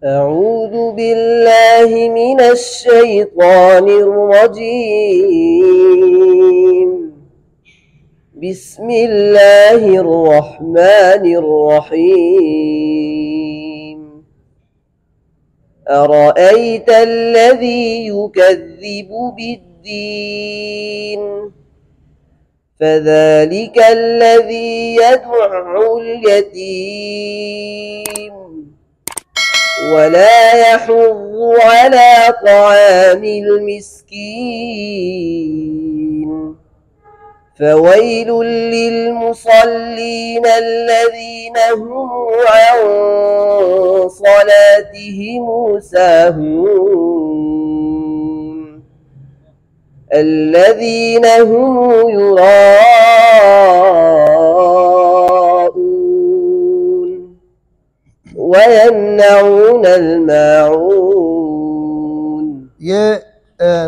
أعوذ بالله من الشيطان الرجيم. بسم الله الرحمن الرحيم. أرأيت الذي يكذب بالدين فذلك الذي يدع اليتيم ولا يحض على طعام المسكين فويل للمصلين الذين هم عن صلاتهم ساهون الذين هم يراءون ويمنعون الماعون। ये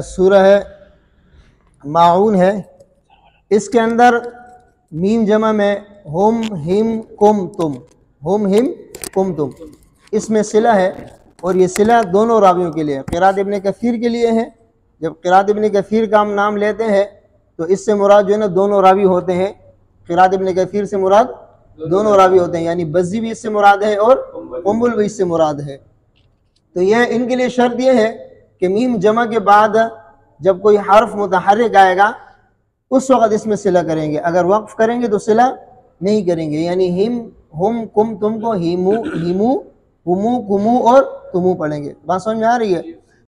सूरह है माऊन है। इसके अंदर मीम जमा में हुम हिम कुम तुम, हुम हिम कुम तुम, इसमें सिला है और ये सिला दोनों रावियों के लिए, क़िरात इब्न कसीर के लिए है। जब क़िरात इब्न कसीर का हम नाम लेते हैं तो इससे मुराद जो है ना दोनों रावी होते हैं। क़िरात इब्न कसीर से मुराद दोनों रावी होते हैं, यानी बज़्ज़ी भी इससे मुराद है और उम्मुल भी इससे मुराद है। तो यह इनके लिए शर्त यह है कि मीम जमा के बाद जब कोई हर्फ मुतहर्रिक आएगा उस वक़्त इसमें सिला करेंगे, अगर वक्फ करेंगे तो सिला नहीं करेंगे। यानी हिम हुम कुम तुम को हिमू हिमू हुमू कुमू और तुमू पढ़ेंगे। बात समझ में आ रही है?